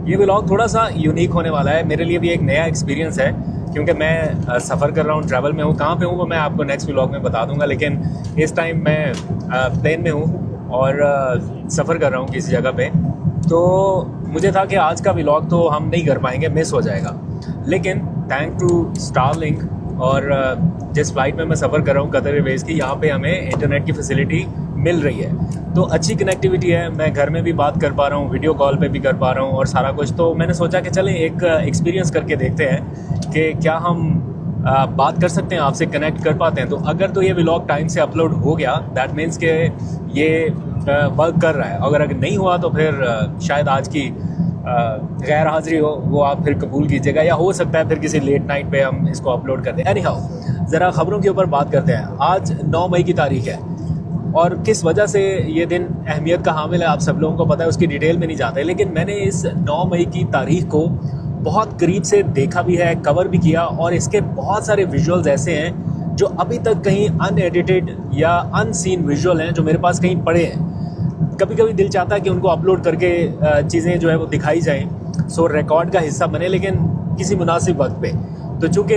ये व्लॉग थोड़ा सा यूनिक होने वाला है, मेरे लिए भी एक नया एक्सपीरियंस है क्योंकि मैं सफ़र कर रहा हूँ, ट्रैवल में हूँ। कहाँ पे हूँ वो मैं आपको नेक्स्ट व्लॉग में बता दूंगा, लेकिन इस टाइम मैं प्लेन में हूँ और सफ़र कर रहा हूँ किसी जगह पे। तो मुझे था कि आज का व्लॉग तो हम नहीं कर पाएंगे, मिस हो जाएगा, लेकिन थैंक टू स्टारलिंक और जिस फ्लाइट में मैं सफ़र कर रहा हूँ कतर एयरवेज़ की, यहाँ पे हमें इंटरनेट की फैसिलिटी मिल रही है। तो अच्छी कनेक्टिविटी है, मैं घर में भी बात कर पा रहा हूँ, वीडियो कॉल पे भी कर पा रहा हूँ और सारा कुछ। तो मैंने सोचा कि चलें एक एक्सपीरियंस करके देखते हैं कि क्या हम बात कर सकते हैं, आपसे कनेक्ट कर पाते हैं। तो अगर तो ये व्लॉग टाइम से अपलोड हो गया, दैट मीन्स कि ये वर्क कर रहा है। अगर नहीं हुआ तो फिर शायद आज की गैर हाजिरी हो वो आप फिर कबूल कीजिएगा, या हो सकता है फिर किसी लेट नाइट पे हम इसको अपलोड कर दें। एनी हाउ, ज़रा ख़बरों के ऊपर बात करते हैं। आज 9 मई की तारीख है और किस वजह से ये दिन अहमियत का हामिल है आप सब लोगों को पता है, उसकी डिटेल में नहीं जाते। लेकिन मैंने इस 9 मई की तारीख को बहुत करीब से देखा भी है, कवर भी किया, और इसके बहुत सारे विजुअल्स ऐसे हैं जो अभी तक कहीं अनएडिटेड या अनसीन विजुअल हैं जो मेरे पास कहीं पड़े हैं। कभी कभी दिल चाहता है कि उनको अपलोड करके चीज़ें जो है वो दिखाई जाएं, सो रिकॉर्ड का हिस्सा बने, लेकिन किसी मुनासिब वक्त पे। तो चूँकि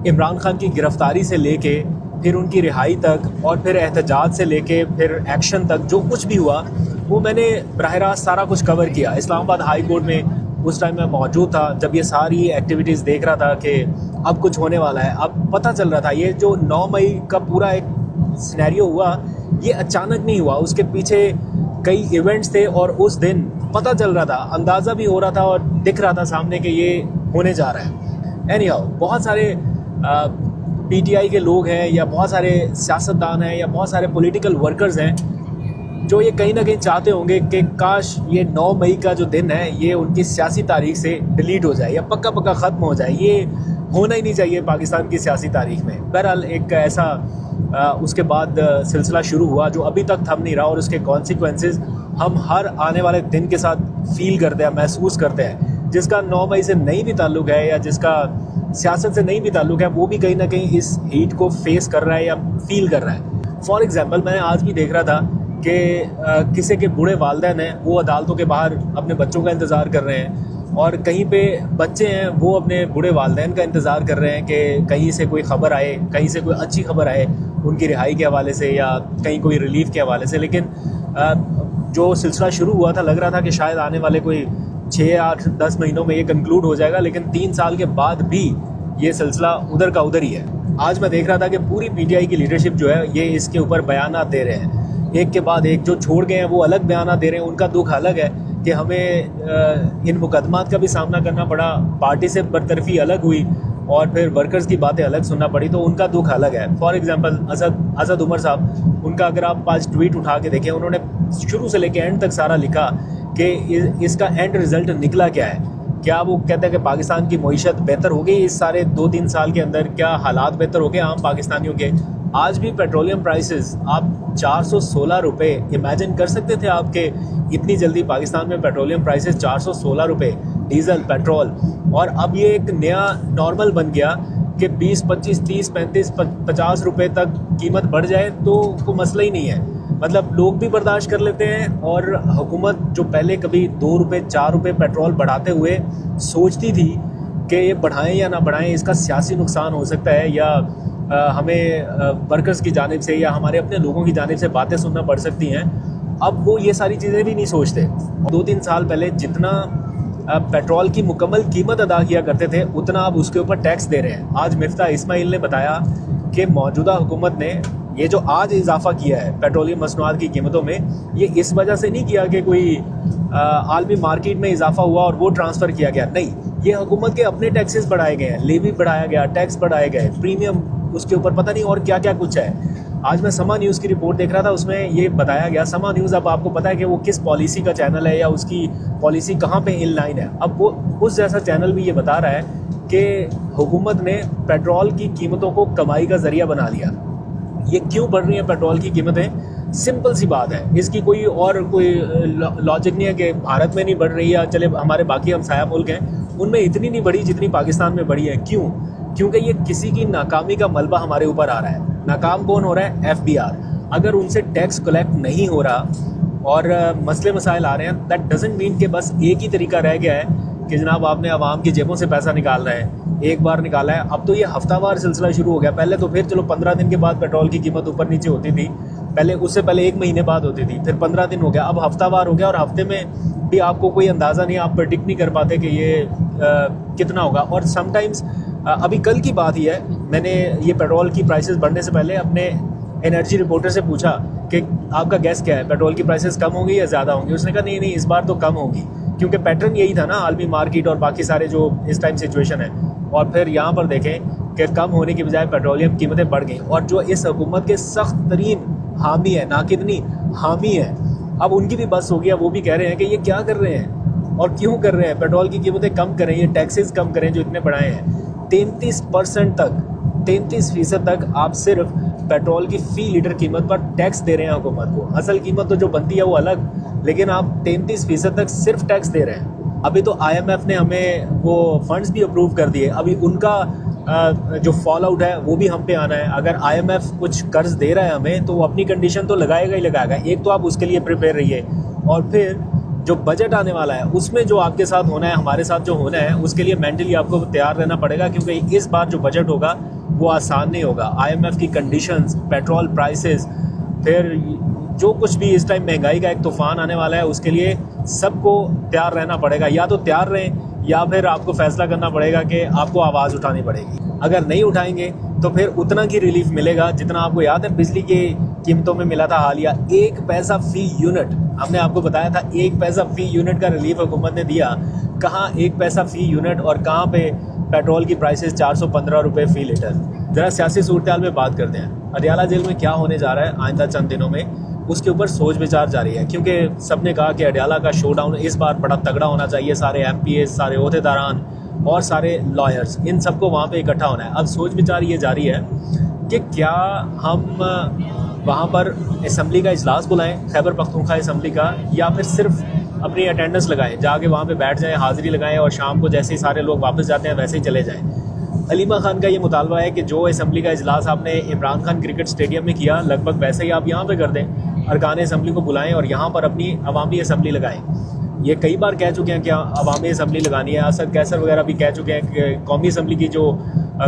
इमरान खान की गिरफ्तारी से लेके फिर उनकी रिहाई तक और फिर एहतजाज से लेके फिर एक्शन तक जो कुछ भी हुआ वो मैंने बराह रास्त सारा कुछ कवर किया। इस्लामाबाद हाई कोर्ट में उस टाइम मैं मौजूद था जब ये सारी एक्टिविटीज़ देख रहा था कि अब कुछ होने वाला है। अब पता चल रहा था ये जो 9 मई का पूरा एक सिनेरियो हुआ ये अचानक नहीं हुआ, उसके पीछे कई इवेंट्स थे और उस दिन पता चल रहा था, अंदाज़ा भी हो रहा था और दिख रहा था सामने कि ये होने जा रहा है। एनी हाउ, बहुत सारे पीटीआई के लोग हैं या बहुत सारे सियासतदान हैं या बहुत सारे पॉलिटिकल वर्कर्स हैं जो ये कहीं ना कहीं चाहते होंगे कि काश ये 9 मई का जो दिन है ये उनकी सियासी तारीख से डिलीट हो जाए या पक्का पक्का ख़त्म हो जाए। ये होना ही नहीं चाहिए पाकिस्तान की सियासी तारीख में। बहरहाल एक ऐसा उसके बाद सिलसिला शुरू हुआ जो अभी तक थम नहीं रहा, और उसके कॉन्सिक्वेंसेस हम हर आने वाले दिन के साथ फील करते हैं, महसूस करते हैं। जिसका 9 मई से नहीं भी ताल्लुक़ है या जिसका सियासत से नहीं भी ताल्लुक़ है वो भी कहीं ना कहीं इस हीट को फेस कर रहा है या फील कर रहा है। फॉर एग्ज़ाम्पल, मैंने आज भी देख रहा था कि किसी के बूढ़े वालिदैन हैं वो अदालतों के बाहर अपने बच्चों का इंतज़ार कर रहे हैं, और कहीं पे बच्चे हैं वो अपने बूढ़े वालिदैन का इंतज़ार कर रहे हैं कि कहीं से कोई ख़बर आए, कहीं से कोई अच्छी खबर आए उनकी रिहाई के हवाले से या कहीं कोई रिलीफ के हवाले से। लेकिन जो सिलसिला शुरू हुआ था लग रहा था कि शायद आने वाले कोई 6, 8, 10 महीनों में ये कंक्लूड हो जाएगा, लेकिन 3 साल के बाद भी ये सिलसिला उधर का उधर ही है। आज मैं देख रहा था कि पूरी पीटीआई की लीडरशिप जो है ये इसके ऊपर बयानात दे रहे हैं, एक के बाद एक। जो छोड़ गए हैं वो अलग बयानात दे रहे हैं, उनका दुख अलग है कि हमें इन मुकदमात का भी सामना करना पड़ा, पार्टी से बरतरफी अलग हुई और फिर वर्कर्स की बातें अलग सुनना पड़ी, तो उनका दुख अलग है। फॉर एग्जांपल असद उमर साहब, उनका अगर आप आज ट्वीट उठा के देखें, उन्होंने शुरू से लेकर एंड तक सारा लिखा कि इसका एंड रिज़ल्ट निकला क्या है। क्या वो कहते हैं कि पाकिस्तान की मईशत बेहतर हो गई इस सारे 2-3 साल के अंदर, क्या हालात बेहतर हो गए आम पाकिस्तानियों के। आज भी पेट्रोलियम प्राइसेस आप 416 रुपये इमेजिन कर सकते थे आपके इतनी जल्दी पाकिस्तान में पेट्रोलियम प्राइसेस 416 रुपये, डीजल पेट्रोल। और अब ये एक नया नॉर्मल बन गया कि 20, 25, 30, 35, 50 रुपये तक कीमत बढ़ जाए तो कोई मसला ही नहीं है। मतलब लोग भी बर्दाश्त कर लेते हैं, और हुकूमत जो पहले कभी 2 रुपये 4 रुपये पेट्रोल बढ़ाते हुए सोचती थी कि ये बढ़ाएं या ना बढ़ाएं, इसका सियासी नुकसान हो सकता है या हमें वर्कर्स की जानिब से या हमारे अपने लोगों की जानिब से बातें सुनना पड़ सकती हैं, अब वो ये सारी चीज़ें भी नहीं सोचते। 2-3 साल पहले जितना पेट्रोल की मुकम्मल कीमत अदा किया करते थे उतना अब उसके ऊपर टैक्स दे रहे हैं। आज मिफ्ता इस्माइल ने बताया कि मौजूदा हुकूमत ने ये जो आज इजाफा किया है पेट्रोलियम मसनूआत की कीमतों में, ये इस वजह से नहीं किया कि कोई आलमी मार्केट में इजाफा हुआ और वो ट्रांसफ़र किया गया, नहीं, ये हुकूमत के अपने टैक्सेस बढ़ाए गए हैं, लेवी बढ़ाया गया, टैक्स बढ़ाए गए, प्रीमियम उसके ऊपर पता नहीं और क्या क्या कुछ है। आज मैं समा न्यूज़ की रिपोर्ट देख रहा था, उसमें ये बताया गया, समा न्यूज़ अब आपको पता है कि वो किस पॉलिसी का चैनल है या उसकी पॉलिसी कहाँ पे इन लाइन है। अब वो उस जैसा चैनल भी ये बता रहा है कि हुकूमत ने पेट्रोल की कीमतों को कमाई का ज़रिया बना लिया। ये क्यों बढ़ रही हैं पेट्रोल की कीमतें? सिंपल सी बात है, इसकी कोई लॉजिक नहीं है कि भारत में नहीं बढ़ रही है, चले हमारे बाकी हमसाया मुल्क हैं उनमें इतनी नहीं बढ़ी जितनी पाकिस्तान में बढ़ी है। क्यों? क्योंकि ये किसी की नाकामी का मलबा हमारे ऊपर आ रहा है। नाकाम कौन हो रहा है? FBR। अगर उनसे टैक्स कलेक्ट नहीं हो रहा और मसले मसाइल आ रहे हैं। दैट डजेंट मीन कि बस एक ही तरीका रह गया है कि जनाब आपने आवाम की जेबों से पैसा निकाल रहा है, एक बार निकाला है। अब तो ये हफ्तावार सिलसिला शुरू हो गया। पहले तो फिर चलो 15 दिन के बाद पेट्रोल की कीमत ऊपर नीचे होती थी, पहले उससे पहले 1 महीने बाद होती थी, फिर 15 दिन हो गया, अब हफ्तावार हो गया। और हफ्ते में भी आपको कोई अंदाज़ा नहीं, आप प्रेडिक्ट नहीं कर पाते कि ये कितना होगा। और समटाइम्स अभी कल की बात ही है, मैंने ये पेट्रोल की प्राइसेस बढ़ने से पहले अपने एनर्जी रिपोर्टर से पूछा कि आपका गैस क्या है, पेट्रोल की प्राइसेस कम होंगी या ज़्यादा होंगी? उसने कहा नहीं इस बार तो कम होगी, क्योंकि पैटर्न यही था ना आलमी मार्केट और बाकी सारे जो इस टाइम सिचुएशन है। और फिर यहाँ पर देखें कि कम होने की बजाय पेट्रोलियम कीमतें बढ़ गई। और जो इस हुकूमत के सख्त तरीन हामी है, नाकिद नहीं हामी है, अब उनकी भी बस हो गया। वो भी कह रहे हैं कि ये क्या कर रहे हैं और क्यों कर रहे हैं, पेट्रोल की कीमतें कम करें, ये टैक्सेस कम करें जो इतने बढ़ाए हैं। 33% तक 33% तक आप सिर्फ पेट्रोल की फ़ी लीटर कीमत पर टैक्स दे रहे हैं हुकूमत को। असल कीमत तो जो बनती है वो अलग, लेकिन आप 33% तक सिर्फ टैक्स दे रहे हैं। अभी तो IMF ने हमें वो फंड्स भी अप्रूव कर दिए, अभी उनका जो फॉल आउट है वो भी हम पे आना है। अगर IMF कुछ कर्ज दे रहा है हमें तो वो अपनी कंडीशन तो लगाएगा ही लगाएगा। एक तो आप उसके लिए प्रिपेयर रहिए, और फिर जो बजट आने वाला है उसमें जो आपके साथ होना है, हमारे साथ जो होना है, उसके लिए मेंटली आपको तैयार रहना पड़ेगा, क्योंकि इस बार जो बजट होगा वो आसान नहीं होगा। IMF की कंडीशंस, पेट्रोल प्राइसेस, फिर जो कुछ भी इस टाइम महंगाई का एक तूफान आने वाला है, उसके लिए सबको तैयार रहना पड़ेगा। या तो तैयार रहें या फिर आपको फैसला करना पड़ेगा कि आपको आवाज़ उठानी पड़ेगी। अगर नहीं उठाएंगे तो फिर उतना की रिलीफ मिलेगा जितना आपको याद है बिजली की कीमतों में मिला था हालिया 1 पैसा फ़ी यूनिट। हमने आपको बताया था 1 पैसा फ़ी यूनिट का रिलीफ हुकूमत ने दिया। कहाँ 1 पैसा फ़ी यूनिट और कहाँ पे पेट्रोल की प्राइसेस 415 रुपये फ़ी लीटर। ज़रा सियासी सूरत हाल में बात करते हैं। अडियाला जेल में क्या होने जा रहा है आइंदा चंद दिनों में, उसके ऊपर सोच विचार जारी है, क्योंकि सबने कहा कि अडियाला का शोडाउन इस बार बड़ा तगड़ा होना चाहिए। सारे MPs, सारे ओहदेदारान और सारे लॉयर्स, इन सबको वहाँ पे इकट्ठा होना है। अब सोच विचार ये जारी है कि क्या हम वहाँ पर असम्बली का इजलास बुलाएं, खैबर पख्तूनख्वा असम्बली का, या फिर सिर्फ अपनी अटेंडेंस लगाएं, जाके वहाँ पे बैठ जाएं, हाज़िरी लगाएं और शाम को जैसे ही सारे लोग वापस जाते हैं वैसे ही चले जाएं। अलीमा खान का ये मुतालबा है कि जो असम्बली का इजलास आपने इमरान खान क्रिकेट स्टेडियम में किया, लगभग वैसे ही आप यहाँ पे कर दें। अरकान असम्बली को बुलाएं और यहाँ पर अपनी अवामी असम्बली लगाएं। ये कई बार कह चुके हैं कि अवामी असम्बली लगानी है। असद कैसर वगैरह भी कह चुके हैं कि कौमी असम्बली की जो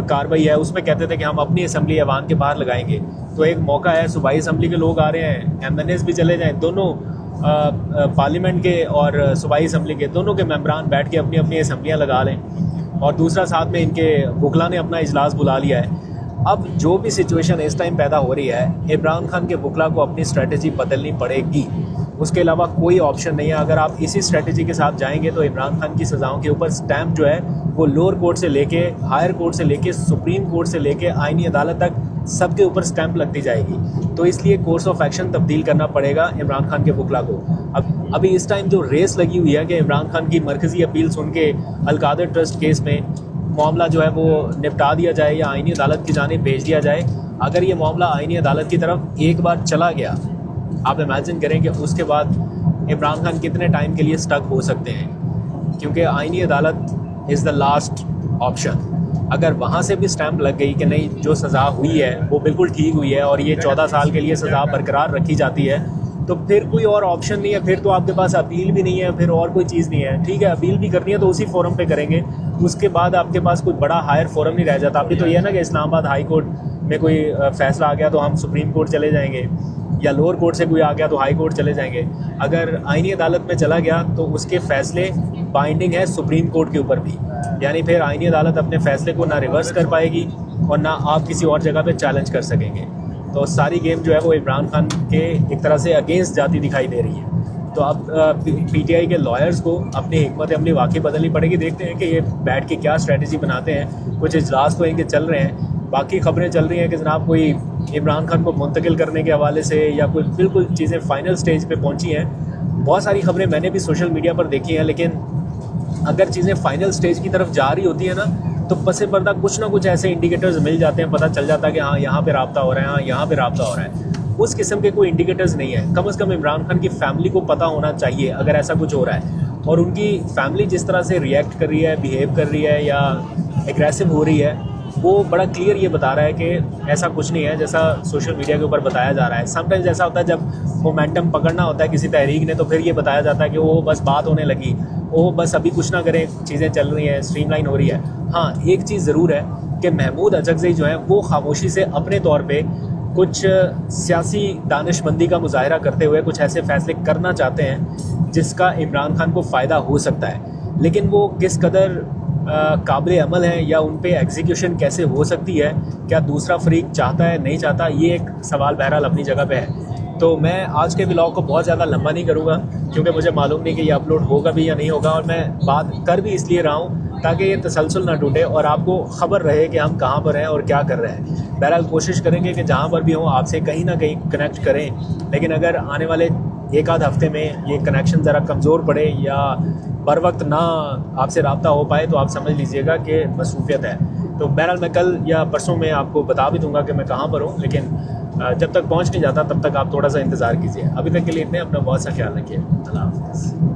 कार्रवाई है उसमें कहते थे कि हम अपनी असम्बली अवाम के बाहर लगाएंगे। तो एक मौका है, सूबाई असम्बली के लोग आ रहे हैं, MNAs भी चले जाएँ, दोनों पार्लियामेंट के और सूबाई असम्बली के दोनों के मेम्बरान बैठ के अपनी अपनी असम्बलियाँ लगा लें। और दूसरा साथ में इनके वकला ने अपना इजलास बुला लिया है। अब जो भी सिचुएशन इस टाइम पैदा हो रही है, इमरान खान के वकला को अपनी स्ट्रेटजी बदलनी पड़ेगी, उसके अलावा कोई ऑप्शन नहीं है। अगर आप इसी स्ट्रेटजी के साथ जाएंगे तो इमरान खान की सज़ाओं के ऊपर स्टैम्प जो है वो लोअर कोर्ट से लेके हायर कोर्ट से लेके सुप्रीम कोर्ट से लेके आईनी अदालत तक सबके ऊपर स्टैम्प लगती जाएगी। तो इसलिए कोर्स ऑफ एक्शन तब्दील करना पड़ेगा इमरान खान के वकला को। अब अभी इस टाइम जो रेस लगी हुई है कि इमरान खान की मरकज़ी अपील सुन के अलकादर ट्रस्ट केस में मामला जो है वो निपटा दिया जाए या आईनी अदालत की जानिब भेज दिया जाए। अगर ये मामला आईनी अदालत की तरफ एक बार चला गया, आप इमेजिन करें कि उसके बाद इमरान खान कितने टाइम के लिए स्टक हो सकते हैं, क्योंकि आईनी अदालत इज़ द लास्ट ऑप्शन। अगर वहाँ से भी स्टैम्प लग गई कि नहीं जो सज़ा हुई है वो बिल्कुल ठीक हुई है और ये 14 साल के लिए सज़ा बरकरार रखी जाती है, तो फिर कोई और ऑप्शन नहीं है। फिर तो आपके पास अपील भी नहीं है, फिर और कोई चीज़ नहीं है। ठीक है, अपील भी करनी है तो उसी फोरम पे करेंगे, उसके बाद आपके पास कोई बड़ा हायर फोरम नहीं रह जाता। अभी तो ये ना कि इस्लामाबाद हाई कोर्ट में कोई फैसला आ गया तो हम सुप्रीम कोर्ट चले जाएंगे, या लोअर कोर्ट से कोई आ गया तो हाई कोर्ट चले जाएंगे। अगर आईनी अदालत में चला गया तो उसके फैसले बाइंडिंग है सुप्रीम कोर्ट के ऊपर भी, यानी फिर आईनी अदालत अपने फैसले को ना रिवर्स कर पाएगी और ना आप किसी और जगह पे चैलेंज कर सकेंगे। तो सारी गेम जो है वो इमरान खान के एक तरह से अगेंस्ट जाती दिखाई दे रही है। तो अब PTI के लॉयर्स को अपनी हिकमत अमली वाकई बदलनी पड़ेगी। देखते हैं कि ये बैठ के क्या स्ट्रेटजी बनाते हैं। कुछ इजलास तो इनके चल रहे हैं, बाकी खबरें चल रही हैं कि जनाब कोई इमरान खान को मुंतकिल करने के हवाले से या कोई बिल्कुल चीज़ें फाइनल स्टेज पे पहुंची हैं। बहुत सारी खबरें मैंने भी सोशल मीडिया पर देखी हैं, लेकिन अगर चीज़ें फाइनल स्टेज की तरफ जा रही होती है ना, तो पसे पर्दा कुछ ना कुछ ऐसे इंडिकेटर्स मिल जाते हैं, पता चल जाता है कि हाँ यहाँ पे राब्ता हो रहा है, हाँ यहाँ पे राब्ता हो रहा है। उस किस्म के कोई इंडिकेटर्स नहीं है। कम से कम इमरान खान की फैमिली को पता होना चाहिए अगर ऐसा कुछ हो रहा है। और उनकी फैमिली जिस तरह से रिएक्ट कर रही है, बिहेव कर रही है या एग्रेसिव हो रही है, वो बड़ा क्लियर ये बता रहा है कि ऐसा कुछ नहीं है जैसा सोशल मीडिया के ऊपर बताया जा रहा है। समटाइम्स ऐसा होता है जब मोमेंटम पकड़ना होता है किसी तहरीक ने, तो फिर ये बताया जाता है कि वो बस बात होने लगी, वो बस अभी कुछ ना करें, चीज़ें चल रही हैं, स्ट्रीमलाइन हो रही है। हाँ, एक चीज़ ज़रूर है कि महमूद अचकज़ई जो है वो खामोशी से अपने तौर पे कुछ सियासी दानिशमंदी का मुजाहरा करते हुए कुछ ऐसे फैसले करना चाहते हैं जिसका इमरान खान को फ़ायदा हो सकता है, लेकिन वो किस कदर काबिल अमल है या उन पे एग्जीक्यूशन कैसे हो सकती है, क्या दूसरा फरीक चाहता है नहीं चाहता, ये एक सवाल बहरहाल अपनी जगह पे है। तो मैं आज के व्लॉग को बहुत ज़्यादा लंबा नहीं करूँगा क्योंकि मुझे मालूम नहीं कि ये अपलोड होगा भी या नहीं होगा, और मैं बात कर भी इसलिए रहा हूँ ताकि ये तसलसल ना टूटे और आपको ख़बर रहे कि हम कहाँ पर हैं और क्या कर रहे हैं। बहरहाल कोशिश करेंगे कि जहाँ पर भी हों आपसे कहीं ना कहीं कनेक्ट करें, लेकिन अगर आने वाले एक आध हफ्ते में ये कनेक्शन ज़रा कमज़ोर पड़े या बर वक्त ना आपसे रब्ता हो पाए तो आप समझ लीजिएगा कि मसरूफियत है। तो बहरहाल मैं कल या परसों में आपको बता भी दूंगा कि मैं कहाँ पर हूँ, लेकिन जब तक पहुँच नहीं जाता तब तक आप थोड़ा सा इंतज़ार कीजिए। अभी तक के लिए इतने, अपना बहुत सा ख्याल रखिए। अल्लाह हाफ़िज़।